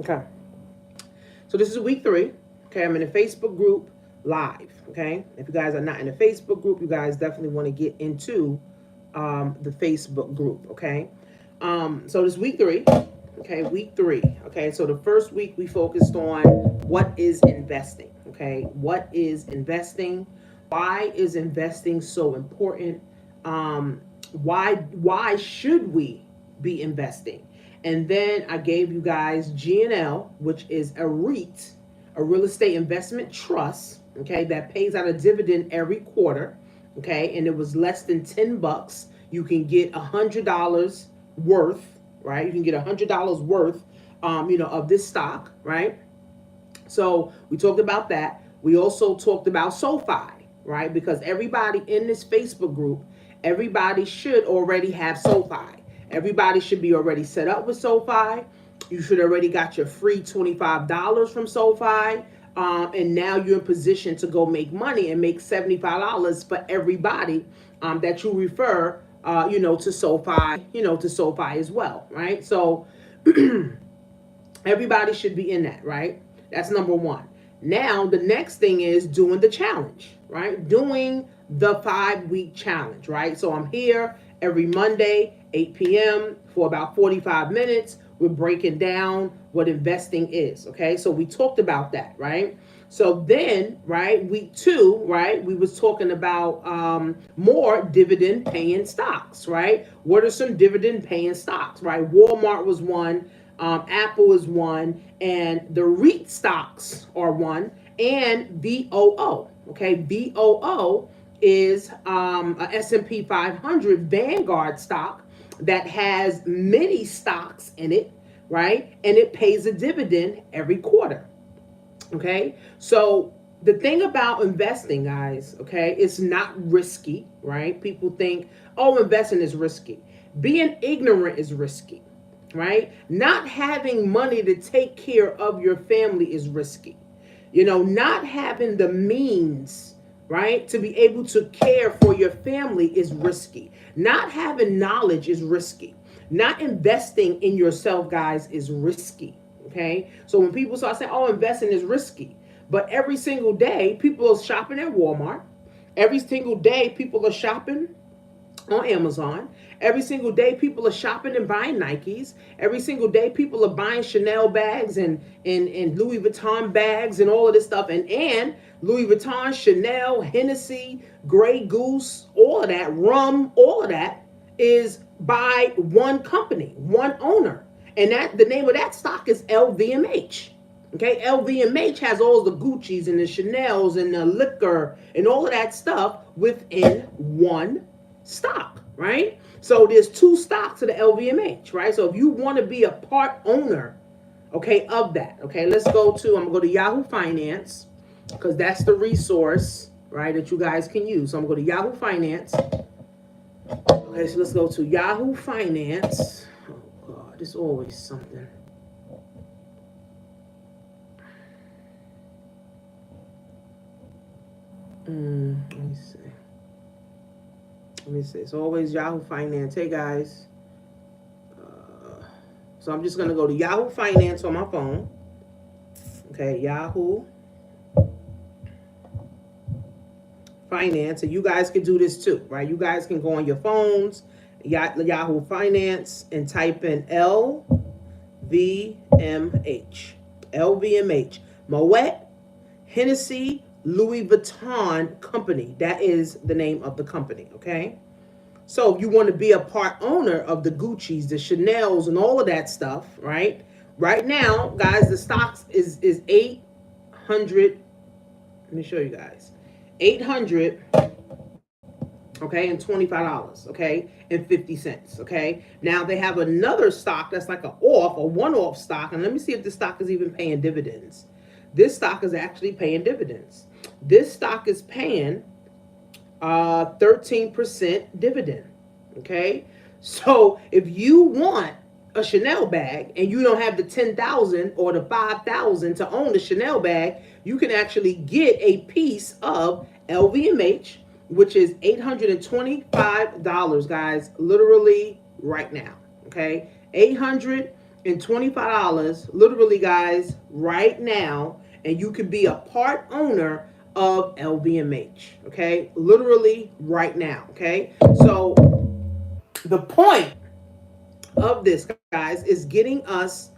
Okay. So this is week 3. Okay, I'm in a Facebook group live. Okay, if you guys are not in a Facebook group, you guys definitely want to get into the Facebook group. Okay, so this week 3. Okay, week 3. Okay, so the first week we focused on what is investing. Okay, what is investing? Why is investing so important? Why should we be investing? And then I gave you guys GNL, which is a REIT, a real estate investment trust, okay, that pays out a dividend every quarter, okay, and it was less than $10. You can get $100 worth, right? You can get $100 worth, of this stock, right? So we talked about that. We also talked about SoFi, right? Because everybody in this Facebook group, everybody should already have SoFi. Everybody should be already set up with SoFi. You should already got your free $25 from SoFi. And now you're in position to go make money and make $75 for everybody that you refer, to SoFi, to SoFi as well, right? So everybody should be in that, right? That's number one. Now, the next thing is doing the challenge, right? Doing the 5-week challenge, right? So I'm here every Monday, 8 p.m. for about 45 minutes. We're breaking down what investing is, okay? So we talked about that, right? So then, right, week 2, right, we was talking about more dividend paying stocks, right? What are some dividend paying stocks, right? Walmart was one. Apple is one, and the REIT stocks are one, and VOO. Okay, VOO is a S&P 500 Vanguard stock that has many stocks in it, right? And it pays a dividend every quarter. Okay, so the thing about investing, guys, okay, it's not risky, right? People think, oh, investing is risky. Being ignorant is risky, right? Not having money to take care of your family is risky. Not having the means, right, to be able to care for your family is risky. Not having knowledge is risky. Not investing in yourself, guys, is risky. Okay? So when people start saying, oh, investing is risky, but every single day people are shopping at Walmart. Every single day people are shopping on Amazon. Every single day people are shopping and buying Nikes. Every single day people are buying Chanel bags and Louis Vuitton bags and all of this stuff. And Louis Vuitton, Chanel, Hennessy, Grey Goose, all of that, rum, all of that is by one company, one owner. And that the name of that stock is LVMH. Okay, LVMH has all the Gucci's and the Chanel's and the liquor and all of that stuff within one stock, right? So there's 2 stocks of the LVMH, right? So if you want to be a part owner, okay, of that, okay, I'm going to go to Yahoo Finance because that's the resource, right, that you guys can use. So I'm going to go to Yahoo Finance. Okay, so let's go to Yahoo Finance. Oh, God, there's always something. Let me see. It's always Yahoo Finance. Hey, guys. So I'm just going to go to Yahoo Finance on my phone. Okay, Yahoo Finance. And you guys can do this too, right? You guys can go on your phones, Yahoo Finance, and type in LVMH. LVMH. Moet Hennessy Louis Vuitton Company. That is the name of the company, okay? So if you want to be a part owner of the Gucci's, the Chanel's, and all of that stuff, right? Right now, guys, the stocks is 800. Let me show you guys. 800, okay, and $25, okay, and 50 cents, okay? Now they have another stock that's like a one-off stock, and let me see if this stock is even paying dividends. This stock is actually paying dividends. This stock is paying 13% dividend. Okay, so if you want a Chanel bag and you don't have the 10,000 or the 5,000 to own the Chanel bag, you can actually get a piece of LVMH, which is $825, guys, literally right now. Okay, $825. and $25, literally, guys, right now, and you could be a part owner of LVMH. Okay, literally right now. Okay, so the point of this, guys, is getting us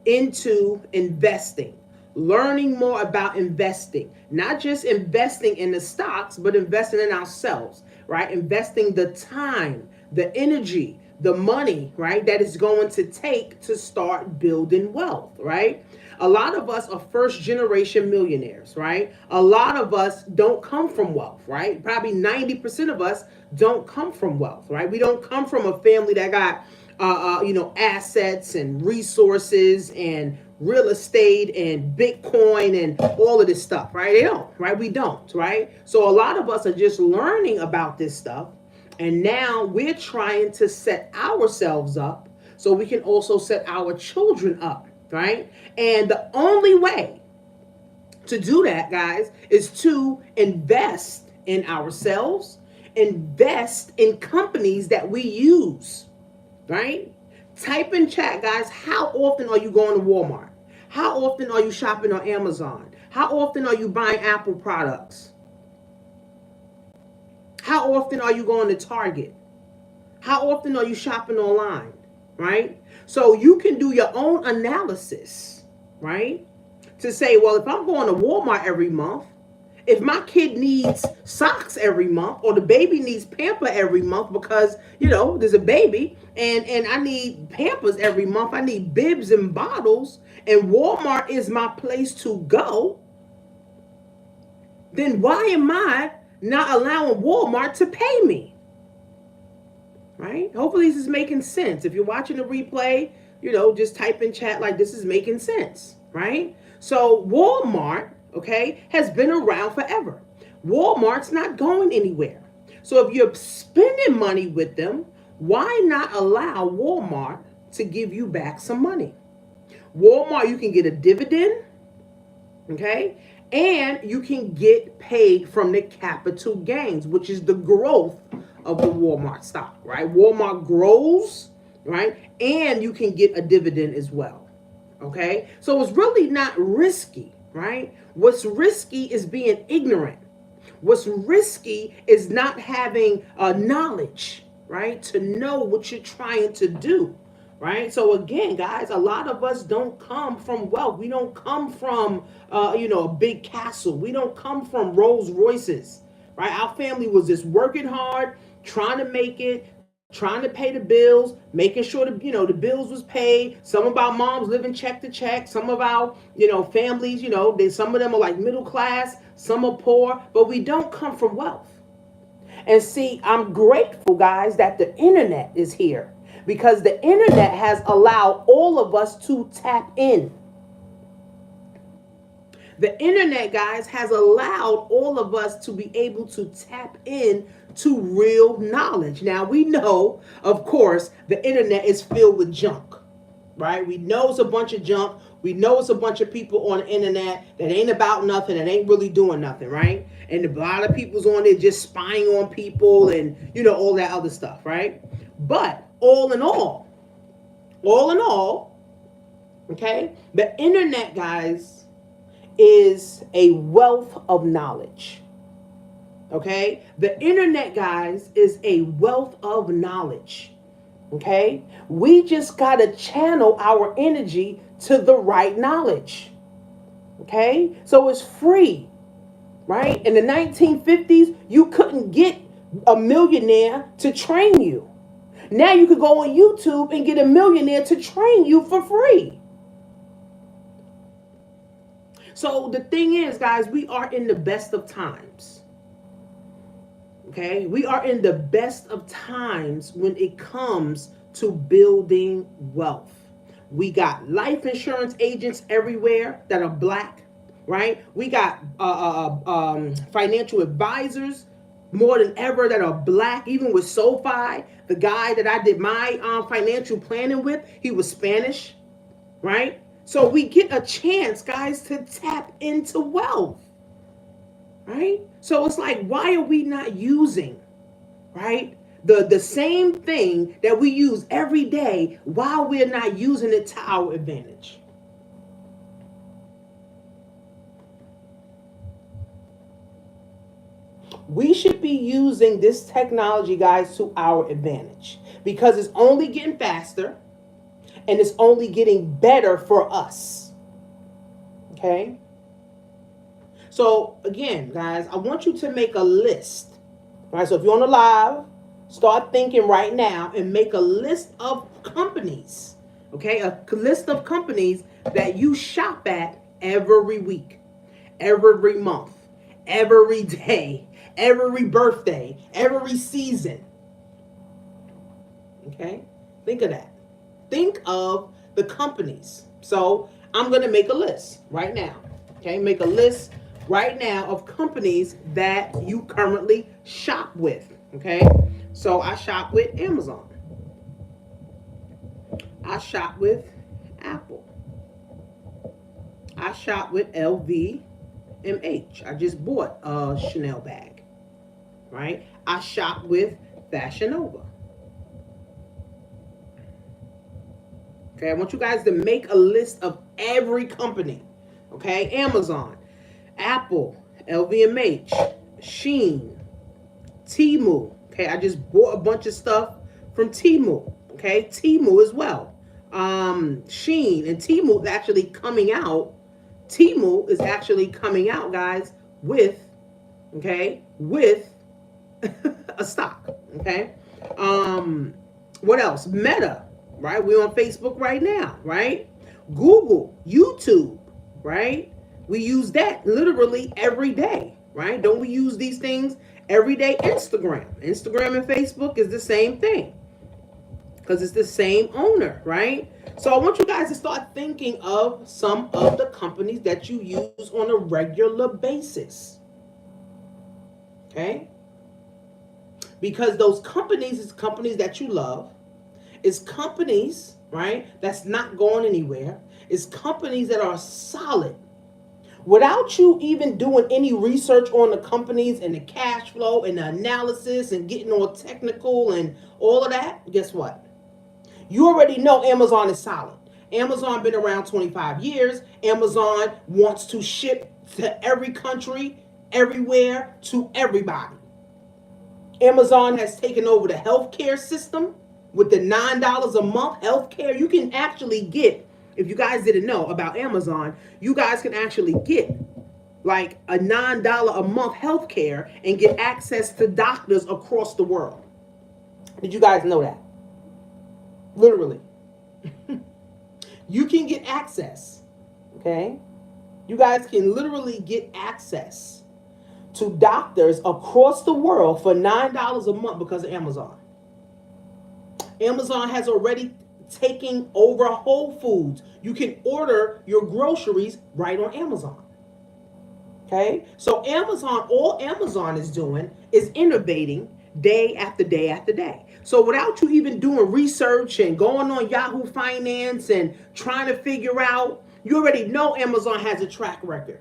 into investing, learning more about investing, not just investing in the stocks, but investing in ourselves, right? Investing the time, the energy, the money, right? That is going to take to start building wealth, right? A lot of us are first generation millionaires, right? A lot of us don't come from wealth, right? Probably 90% of us don't come from wealth, right? We don't come from a family that got assets and resources and real estate and Bitcoin and all of this stuff, right? They don't, right? We don't, right? So a lot of us are just learning about this stuff. And now we're trying to set ourselves up so we can also set our children up, right? And the only way to do that, guys, is to invest in ourselves, invest in companies that we use, right? Type in chat, guys, how often are you going to Walmart? How often are you shopping on Amazon? How often are you buying Apple products? How often are you going to Target? How often are you shopping online, right? So you can do your own analysis, right? To say, well, if I'm going to Walmart every month, if my kid needs socks every month or the baby needs pamper every month because there's a baby and I need pampers every month, I need bibs and bottles, and Walmart is my place to go, then why am I not allowing Walmart to pay me? Right? Hopefully this is making sense. If you're watching the replay, just type in chat like this is making sense, right? So Walmart, okay, has been around forever. Walmart's not going anywhere. So if you're spending money with them, why not allow Walmart to give you back some money? Walmart, you can get a dividend, okay, and you can get paid from the capital gains, which is the growth of the Walmart stock, right? Walmart grows, right? And you can get a dividend as well, okay? So it's really not risky, right? What's risky is being ignorant. What's risky is not having knowledge, right? To know what you're trying to do, right? So again, guys, a lot of us don't come from wealth. We don't come from, a big castle. We don't come from Rolls Royces, right? Our family was just working hard, trying to make it, trying to pay the bills, making sure the bills was paid. Some of our moms living check to check. Some of our families, some of them are like middle class, some are poor, but we don't come from wealth. And see, I'm grateful, guys, that the internet is here because the internet has allowed all of us to tap in. The internet, guys, has allowed all of us to be able to tap in to real knowledge. Now, we know, of course, the internet is filled with junk, right? We know it's a bunch of junk. We know it's a bunch of people on the internet that ain't about nothing, that ain't really doing nothing, right? And a lot of people's on there just spying on people and, all that other stuff, right? But all in all, okay, the internet, guys, is a wealth of knowledge. Okay? The internet, guys, is a wealth of knowledge. Okay? We just got to channel our energy to the right knowledge. Okay? So it's free. Right? In the 1950s, you couldn't get a millionaire to train you. Now you could go on YouTube and get a millionaire to train you for free. So the thing is, guys, we are in the best of times. Okay? We are in the best of times when it comes to building wealth. We got life insurance agents everywhere that are black, right? We got financial advisors more than ever that are black, even with SoFi. The guy that I did my financial planning with, he was Spanish, right? So we get a chance, guys, to tap into wealth, right? So it's like, why are we not using, right, the same thing that we use every day while we're not using it to our advantage. We should be using this technology, guys, to our advantage because it's only getting faster and it's only getting better for us. Okay? So, again, guys, I want you to make a list. All right, so if you're on the live, start thinking right now and make a list of companies. Okay? A list of companies that you shop at every week, every month, every day, every birthday, every season. Okay? Think of that. Think of the companies. So I'm going to make a list right now. Okay? Make a list right now of companies that you currently shop with. Okay? So I shop with Amazon. I shop with Apple. I shop with LVMH. I just bought a Chanel bag. Right? I shop with Fashion Nova. Okay, I want you guys to make a list of every company. Okay, Amazon, Apple, LVMH, Shein, Temu. Okay, I just bought a bunch of stuff from Temu. Okay, Temu as well. Shein and Temu is actually coming out. Temu is actually coming out, guys, with a stock. Okay, what else? Meta. Right? We're on Facebook right now, right? Google, YouTube, right? We use that literally every day, right? Don't we use these things every day? Instagram and Facebook is the same thing because it's the same owner, right? So I want you guys to start thinking of some of the companies that you use on a regular basis, okay? Because those companies is companies that you love. It's companies, right, that's not going anywhere. It's companies that are solid. Without you even doing any research on the companies and the cash flow and the analysis and getting all technical and all of that, guess what? You already know Amazon is solid. Amazon been around 25 years. Amazon wants to ship to every country, everywhere, to everybody. Amazon has taken over the healthcare system. With the $9 a month healthcare, you can actually get, if you guys didn't know about Amazon, you guys can actually get like a $9 a month healthcare and get access to doctors across the world. Did you guys know that? Literally. You can get access, okay? You guys can literally get access to doctors across the world for $9 a month because of Amazon. Amazon has already taken over Whole Foods. You can order your groceries right on Amazon. Okay? So Amazon, all Amazon is doing is innovating day after day after day. So without you even doing research and going on Yahoo Finance and trying to figure out, you already know Amazon has a track record.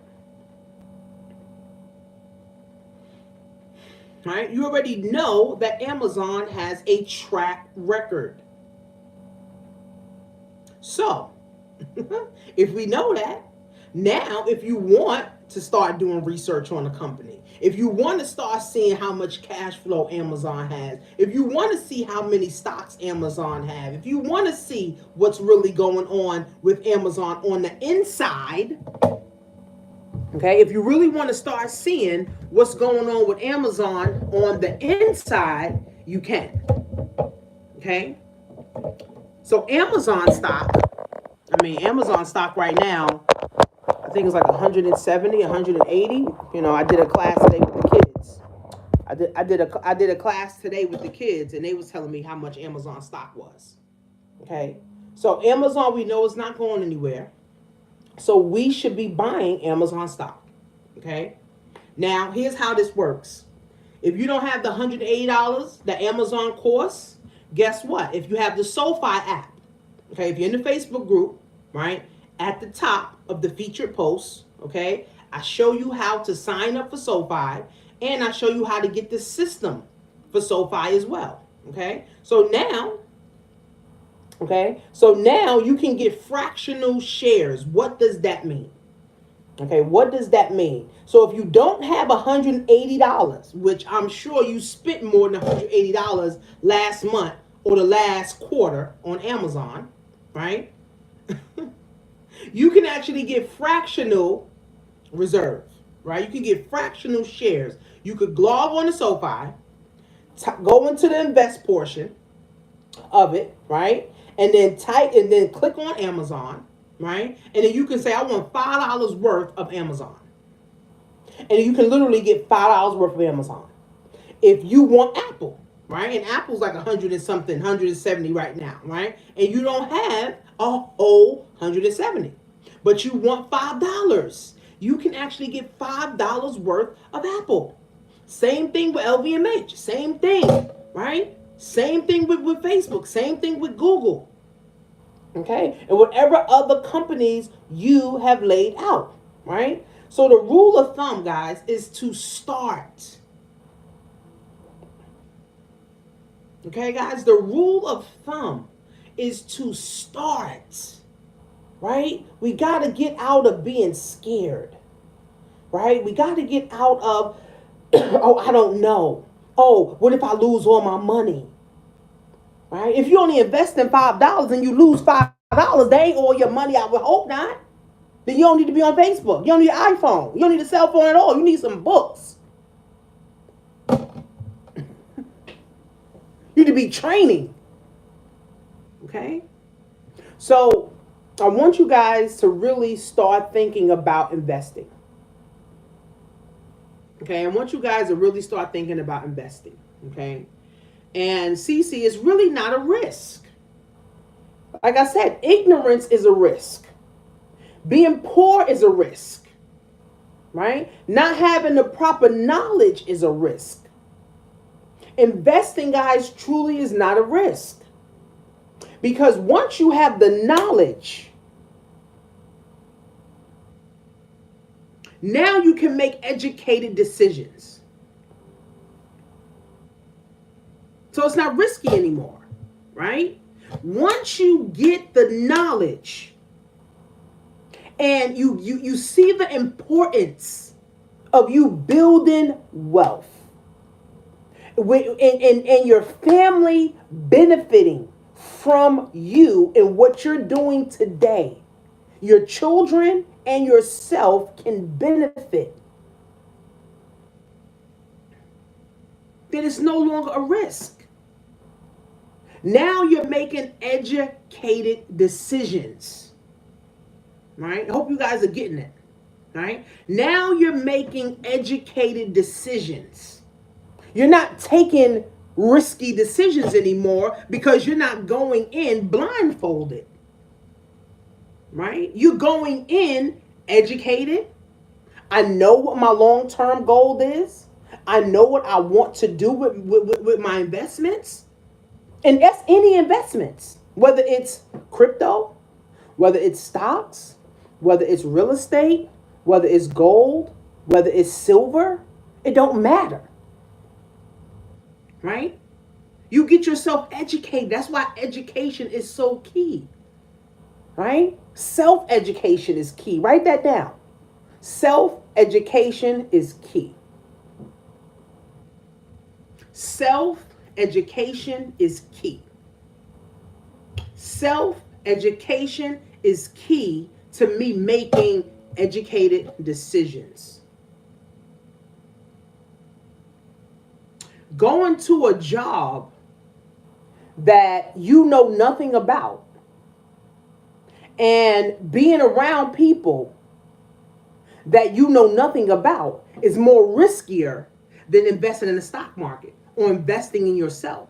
Right? You already know that Amazon has a track record. So, if we know that, now if you want to start doing research on the company, if you want to start seeing how much cash flow Amazon has, if you want to see how many stocks Amazon have, if you want to see what's really going on with Amazon on the inside, okay, if you really want to start seeing what's going on with Amazon on the inside, you can. Okay? So Amazon stock right now, I think it's like 170, 180. You know, I did a class today with the kids. I did a class today with the kids, and they was telling me how much Amazon stock was. Okay? So Amazon, we know it's not going anywhere. So we should be buying Amazon stock. Okay? Now, here's how this works. If you don't have the $180 that Amazon costs, guess what? If you have the SoFi app, okay, if you're in the Facebook group, right, at the top of the featured posts, okay, I show you how to sign up for SoFi, and I show you how to get the system for SoFi as well. Okay, so now you can get fractional shares. What does that mean? Okay, what does that mean? So if you don't have $180, which I'm sure you spent more than $180 last month or the last quarter on Amazon, right? You can actually get fractional reserves, right? You can get fractional shares. You could log on to SoFi, go into the invest portion of it, right? And then click on Amazon, right? And then you can say, I want $5 worth of Amazon. And you can literally get $5 worth of Amazon. If you want Apple, right? And Apple's like 100 and something, 170 right now, right? And you don't have a whole 170, but you want $5. You can actually get $5 worth of Apple. Same thing with LVMH. Same thing, right? Same thing with Facebook. Same thing with Google. Okay? And whatever other companies you have laid out, right? So the rule of thumb, guys, is to start. Okay, guys? The rule of thumb is to start, right? We got to get out of being scared, right? We got to get out of, oh, I don't know. Oh, what if I lose all my money? Right? If you only invest in $5 and you lose $5, they ain't all your money. I would hope not. Then you don't need to be on Facebook. You don't need an iPhone. You don't need a cell phone at all. You need some books. You need to be training. Okay? So I want you guys to really start thinking about investing. Okay? I want you guys to really start thinking about investing. Okay? And CC is really not a risk. Like I said, ignorance is a risk. Being poor is a risk. Right? Not having the proper knowledge is a risk. Investing, guys, truly is not a risk. Because once you have the knowledge, now you can make educated decisions. So it's not risky anymore, right? Once you get the knowledge and you see the importance of you building wealth and your family benefiting from you and what you're doing today, your children and yourself can benefit. Then it's no longer a risk. Now you're making educated decisions. Right? I hope you guys are getting it. Right? Now you're making educated decisions. You're not taking risky decisions anymore because you're not going in blindfolded. Right? You're going in educated. I know what my long-term goal is. I know what I want to do with my investments. And that's any investments, whether it's crypto, whether it's stocks, whether it's real estate, whether it's gold, whether it's silver, it don't matter. Right? You get yourself educated. That's why education is so key. Right? Self-education is key. Write that down. Self-education is key. Self-education is key. Self-education is key to me making educated decisions. Going to a job that you know nothing about and being around people that you know nothing about is more riskier than investing in the stock market or investing in yourself.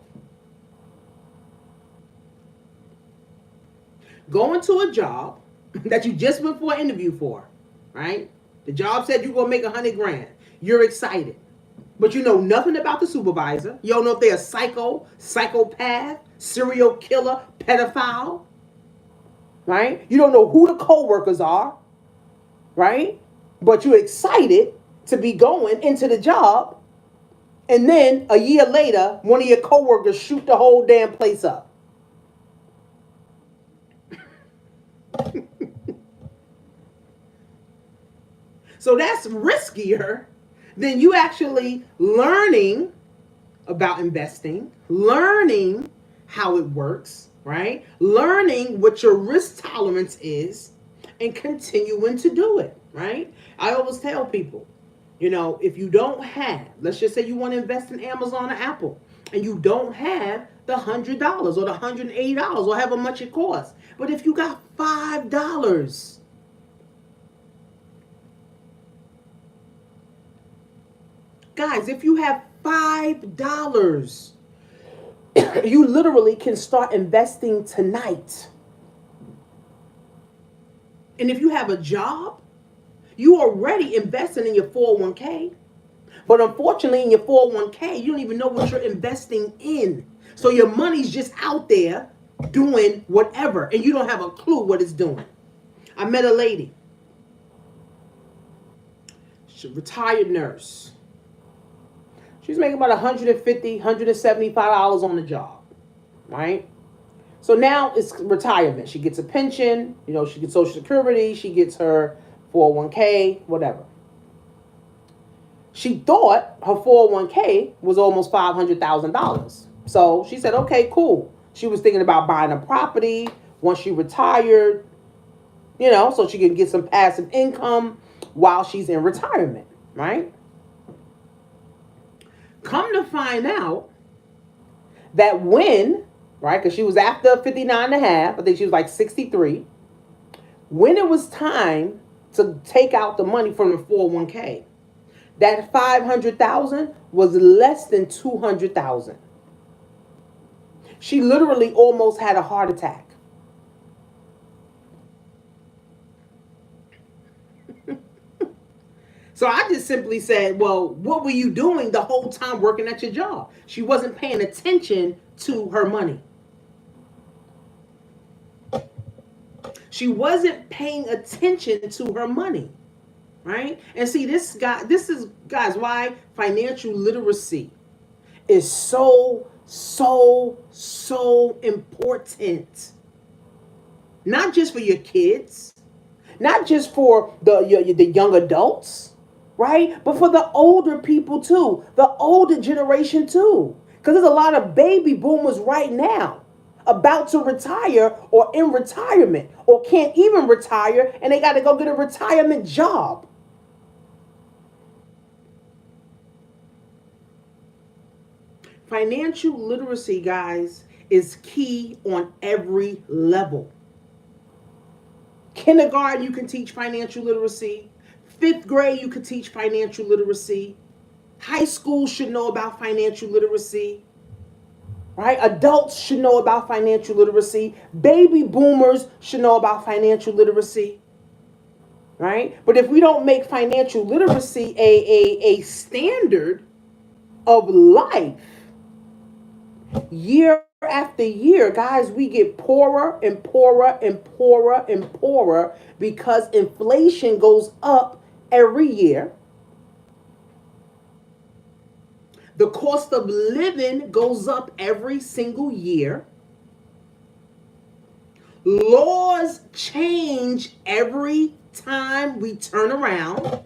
Going to a job that you just went for an interview for, right? The job said you're going to make $100,000. You're excited. But you know nothing about the supervisor. You don't know if they're a psychopath, serial killer, pedophile, right? You don't know who the co-workers are, right? But you're excited to be going into the job. And then a year later, one of your coworkers shoot the whole damn place up. So that's riskier than you actually learning about investing, learning how it works, right? Learning what your risk tolerance is and continuing to do it, right? I always tell people, if you don't have, let's just say you want to invest in Amazon or Apple, and you don't have the $100 or the $180 or however much it costs, but if you got $5, guys, if you have $5, you literally can start investing tonight. And if you have a job, you already investing in your 401k. But unfortunately, in your 401k, you don't even know what you're investing in. So your money's just out there doing whatever, and you don't have a clue what it's doing. I met a lady. She's a retired nurse. She's making about $150, $175 on the job, right? So now it's retirement. She gets a pension, she gets Social Security, she gets her 401k, whatever. She thought her 401k was almost $500,000. So she said, okay, cool. She was thinking about buying a property once she retired, so she can get some passive income while she's in retirement, right? Come to find out that right, because she was after 59 and a half, I think she was like 63, when it was time to take out the money from the 401k, that 500,000 was less than 200,000. She literally almost had a heart attack. So I just simply said, well, what were you doing the whole time working at your job? She wasn't paying attention to her money. She wasn't paying attention to her money, right? And see, this is, guys, why financial literacy is so important. Not just for your kids, not just for the young adults, right? But for the older people too, the older generation too. Because there's a lot of baby boomers right now about to retire or in retirement or can't even retire, and they got to go get a retirement job. Financial literacy, guys, is key on every level. Kindergarten, you can teach financial literacy. 5th grade, you can teach financial literacy. High school should know about financial literacy. Right? Adults should know about financial literacy. Baby boomers should know about financial literacy. Right? But if we don't make financial literacy a standard of life, year after year, guys, we get poorer and poorer and poorer and poorer because inflation goes up every year. The cost of living goes up every single year. Laws change every time we turn around.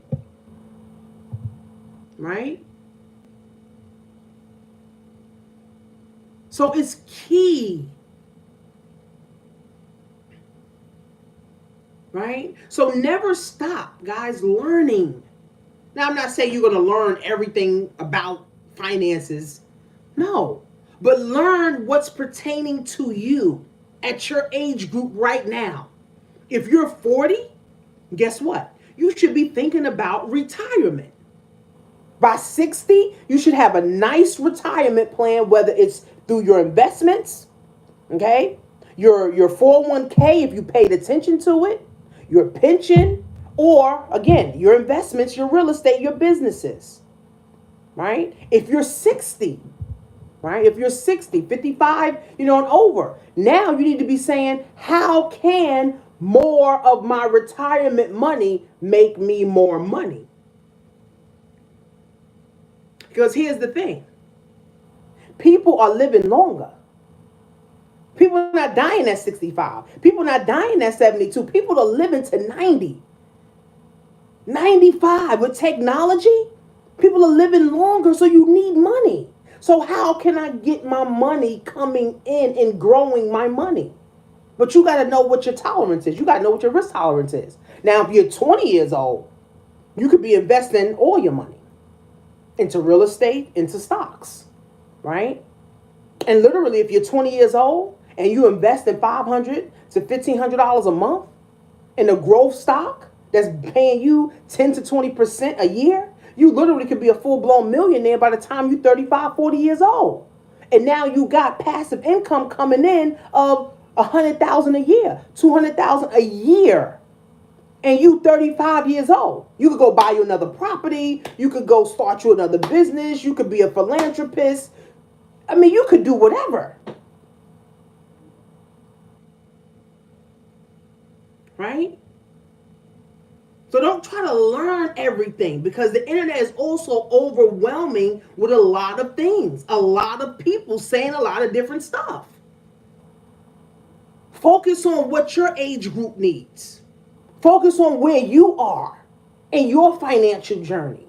Right? So it's key. Right? So never stop, guys, learning. Now, I'm not saying you're going to learn everything about finances. No. But learn what's pertaining to you at your age group right now. If you're 40, guess what? You should be thinking about retirement. By 60, you should have a nice retirement plan, whether it's through your investments, okay? Your 401k, if you paid attention to it, your pension, or again, your investments, your real estate, your businesses, right? If you're 60, right? If you're 60, 55, and over, now you need to be saying, how can more of my retirement money make me more money? Because here's the thing. People are living longer. People are not dying at 65. People are not dying at 72. People are living to 90. 95 with technology. People are living longer, so you need money. So how can I get my money coming in and growing my money? But you got to know what your tolerance is. You got to know what your risk tolerance is. Now, if you're 20 years old, you could be investing all your money into real estate, into stocks, right? And literally, if you're 20 years old and you invest in $500 to $1,500 a month in a growth stock that's paying you 10 to 20% a year, you literally could be a full-blown millionaire by the time you're 35, 40 years old. And now you got passive income coming in of $100,000 a year, $200,000 a year. And you 35 years old. You could go buy you another property. You could go start you another business. You could be a philanthropist. I mean, you could do whatever. Right? So don't try to learn everything, because the internet is also overwhelming with a lot of things. A lot of people saying a lot of different stuff. Focus on what your age group needs. Focus on where you are in your financial journey.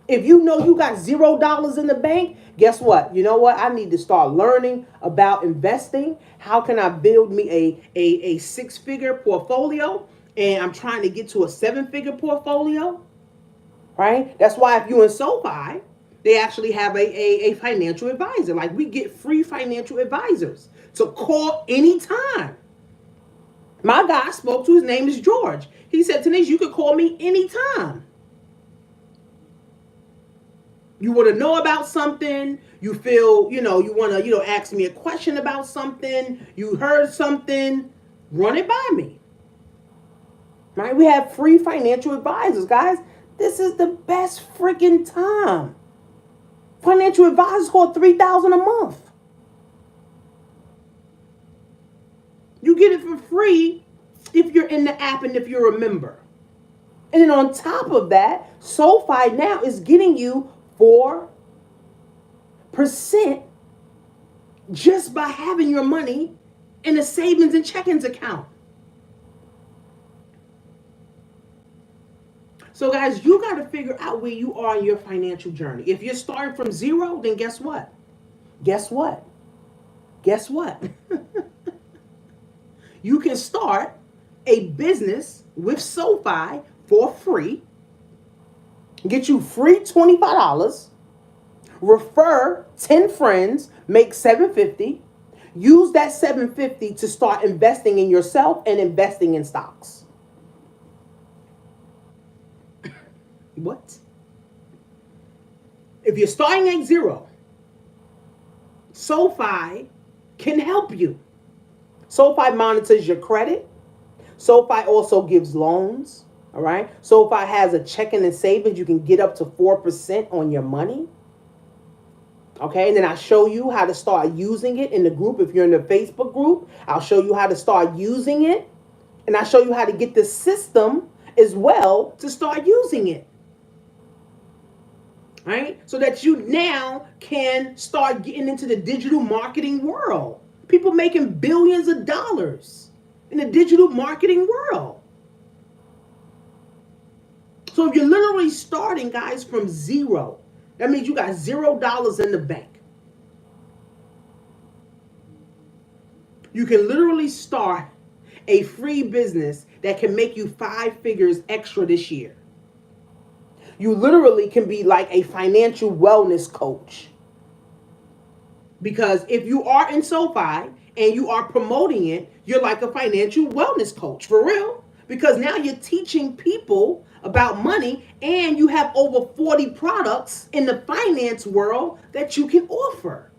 If you know you got $0 in the bank, guess what? You know what? I need to start learning about investing. How can I build me a six-figure portfolio? And I'm trying to get to a seven-figure portfolio, right? That's why if you're in SoFi, they actually have a financial advisor. Like, we get free financial advisors to call anytime. My guy I spoke to, his name is George. He said, Tanisha, you could call me anytime. You want to know about something, you feel, you want to, ask me a question about something, you heard something, run it by me. Right? We have free financial advisors, guys. This is the best freaking time. Financial advisors cost $3,000 a month. You get it for free if you're in the app and if you're a member. And then on top of that, SoFi now is getting you 4% just by having your money in a savings and checkings account. So guys, you got to figure out where you are in your financial journey. If you're starting from zero, then guess what? Guess what? Guess what? You can start a business with SoFi for free. Get you free $25. Refer 10 friends, make $750. Use that $750 to start investing in yourself and investing in stocks. What? If you're starting at zero, SoFi can help you. SoFi monitors your credit. SoFi also gives loans. All right. SoFi has a checking and savings. You can get up to 4% on your money. Okay. And then I show you how to start using it in the group. If you're in the Facebook group, I'll show you how to start using it. And I show you how to get the system as well to start using it. Right? So that you now can start getting into the digital marketing world. People making billions of dollars in the digital marketing world. So if you're literally starting, guys, from zero, that means you got $0 in the bank. You can literally start a free business that can make you 5 figures extra this year. You literally can be like a financial wellness coach. Because if you are in SoFi and you are promoting it, you're like a financial wellness coach, for real. Because now you're teaching people about money, and you have over 40 products in the finance world that you can offer.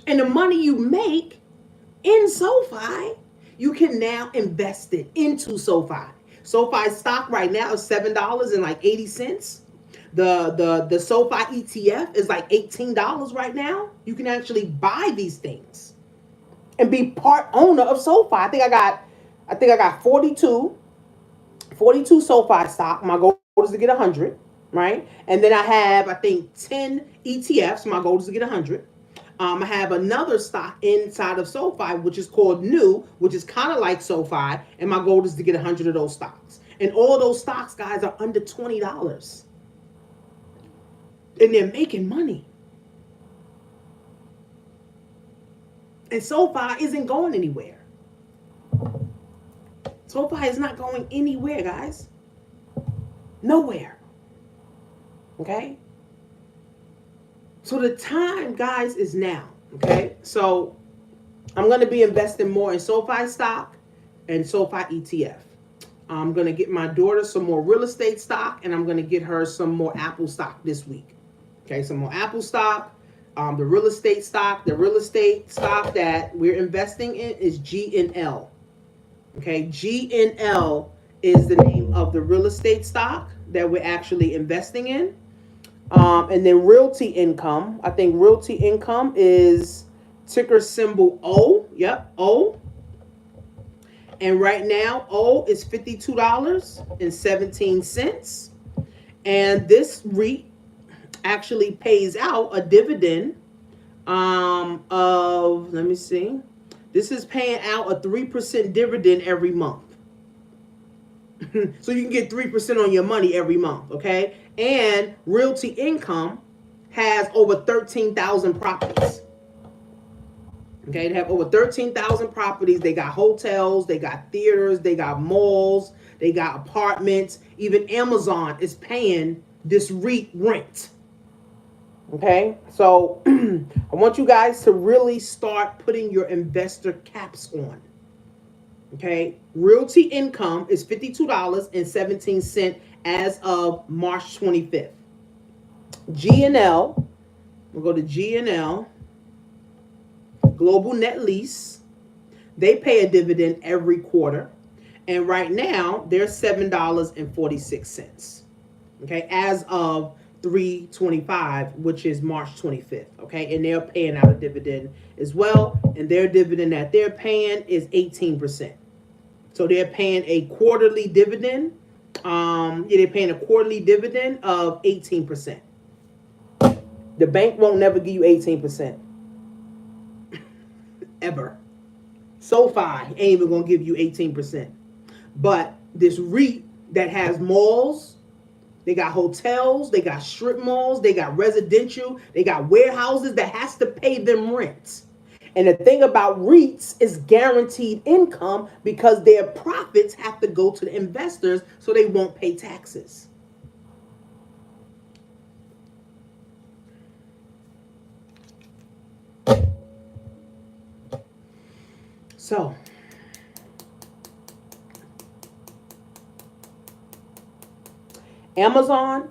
And the money you make in SoFi, you can now invest it into SoFi. SoFi stock right now is $7.80. The SoFi ETF is like $18 right now. You can actually buy these things and be part owner of SoFi. I think I got 42 42 SoFi stock. My goal is to get 100, right? And then I have, I think, 10 ETFs. My goal is to get 100. I have another stock inside of SoFi, which is called New, which is kind of like SoFi, and my goal is to get 100 of those stocks. And all those stocks, guys, are under $20. And they're making money. And SoFi isn't going anywhere. SoFi is not going anywhere, guys. Nowhere. Okay? So the time, guys, is now. Okay? So I'm going to be investing more in SoFi stock and SoFi ETF. I'm going to get my daughter some more real estate stock, and I'm going to get her some more Apple stock this week. Okay, some more Apple stock. The real estate stock that we're investing in is GNL. Okay, GNL is the name of the real estate stock that we're actually investing in. And then Realty Income. I think Realty Income is ticker symbol O. Yep, O. And right now, O is $52.17. And this REIT actually pays out a dividend of, let me see. This is paying out a 3% dividend every month. So you can get 3% on your money every month, okay? And Realty Income has over 13,000 properties. Okay, they have over 13,000 properties. They got hotels, they got theaters, they got malls, they got apartments. Even Amazon is paying this REIT rent. Okay, so I want you guys to really start putting your investor caps on. Okay, Realty Income is $52.17 as of March 25th. GNL, we'll go to GNL, Global Net Lease. They pay a dividend every quarter. And right now, they're $7.46. Okay, as of 3/25, which is March 25th. Okay, and they're paying out a dividend as well. And their dividend that they're paying is 18%. So they're paying a quarterly dividend. They're paying a quarterly dividend of 18%. The bank won't never give you 18%. Ever. SoFi ain't even gonna give you 18%. But this REIT that has malls, they got hotels, they got strip malls, they got residential, they got warehouses that has to pay them rent. And the thing about REITs is guaranteed income because their profits have to go to the investors so they won't pay taxes. So, Amazon,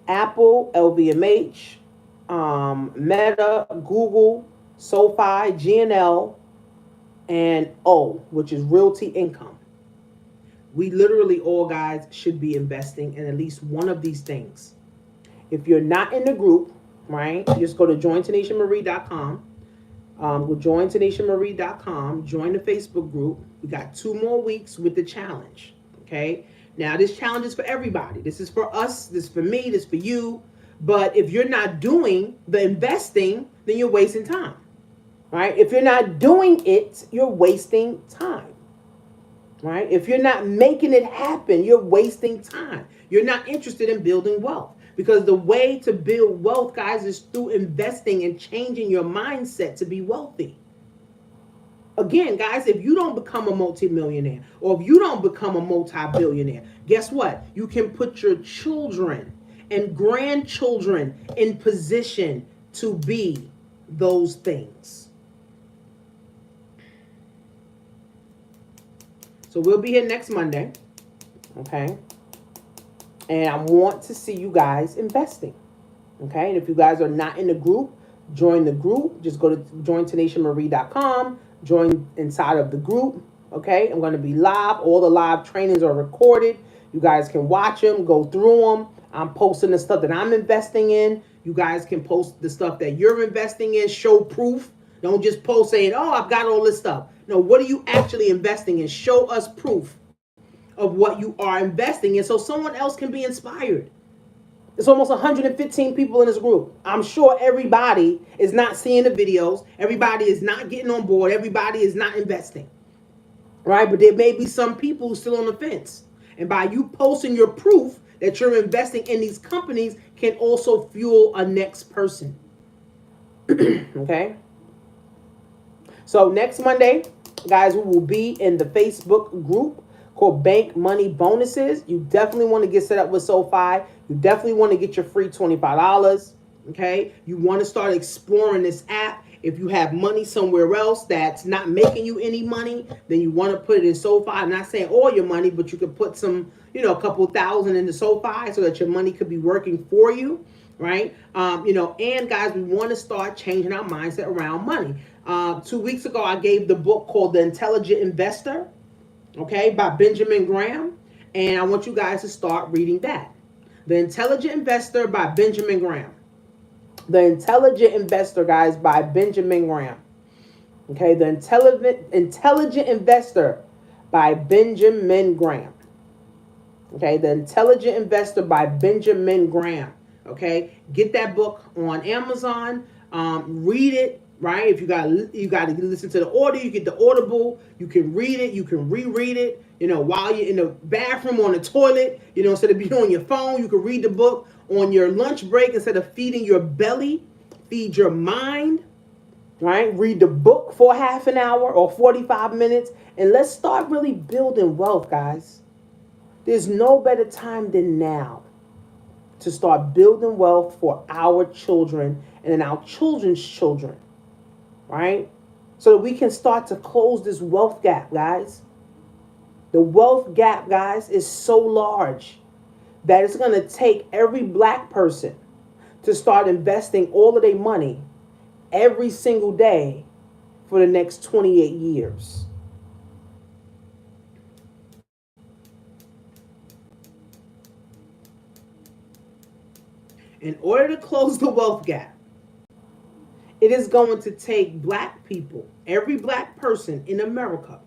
Apple, LVMH, Meta, Google, SoFi, GNL, and O, which is Realty Income. We literally all, guys, should be investing in at least one of these things. If you're not in the group, right, just go to jointenacianmarie.com. Go jointenacianmarie.com, join the Facebook group. We got 2 more weeks with the challenge, okay? Now, this challenge is for everybody. This is for us, this is for me, this is for you. But if you're not doing the investing, then you're wasting time, right? If you're not doing it, you're wasting time, right? If you're not making it happen, you're wasting time. You're not interested in building wealth. Because the way to build wealth, guys, is through investing and changing your mindset to be wealthy. Again, guys, if you don't become a multimillionaire or if you don't become a multi-billionaire, guess what? You can put your children and grandchildren in position to be those things. So we'll be here next Monday, okay? And I want to see you guys investing, okay? And if you guys are not in the group, join the group. Just go to jointenacianmarie.com, join inside of the group, okay? I'm going to be live. All the live trainings are recorded. You guys can watch them, go through them. I'm posting the stuff that I'm investing in. You guys can post the stuff that you're investing in, show proof. Don't just post saying, oh, I've got all this stuff. No, what are you actually investing in? Show us proof of what you are investing in so someone else can be inspired. It's almost 115 people in this group. I'm sure everybody is not seeing the videos. Everybody is not getting on board. Everybody is not investing. Right? But there may be some people still on the fence. And by you posting your proof that you're investing in these companies can also fuel a next person. Okay? So next Monday, guys, we will be in the Facebook group called Bank Money Bonuses. You definitely want to get set up with SoFi. You definitely want to get your free $25. Okay? You want to start exploring this app. If you have money somewhere else that's not making you any money, then you want to put it in SoFi. I'm not saying all your money, but you could put some, a couple thousand into SoFi so that your money could be working for you, right? And guys, we want to start changing our mindset around money. 2 weeks ago, I gave the book called The Intelligent Investor, okay, by Benjamin Graham. And I want you guys to start reading that. The Intelligent Investor by Benjamin Graham. The Intelligent Investor, guys, by Benjamin Graham. Okay, The Intelligent Investor by Benjamin Graham. Okay, The Intelligent Investor by Benjamin Graham. Okay, get that book on Amazon. Read it. Right? If you got to listen to the audio, you get the Audible. You can read it. You can reread it. While you're in the bathroom, on the toilet. Instead of being on your phone, you can read the book on your lunch break. Instead of feeding your belly, feed your mind. Right? Read the book for half an hour or 45 minutes, and let's start really building wealth, guys. There's no better time than now to start building wealth for our children and then our children's children. Right? So that we can start to close this wealth gap, guys. The wealth gap, guys, is so large that it's going to take every black person to start investing all of their money every single day for the next 28 years. In order to close the wealth gap, it is going to take black people, every black person in America,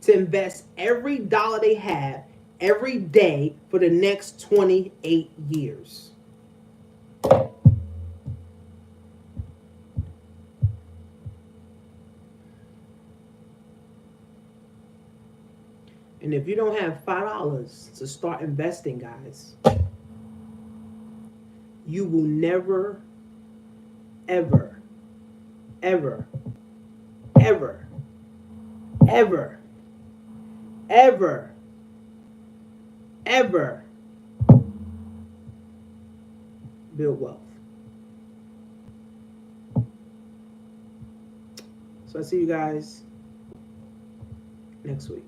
to invest every dollar they have every day for the next 28 years. And if you don't have $5 to start investing, guys, you will never, ever, ever, ever, ever, ever, ever build wealth. So I see you guys next week.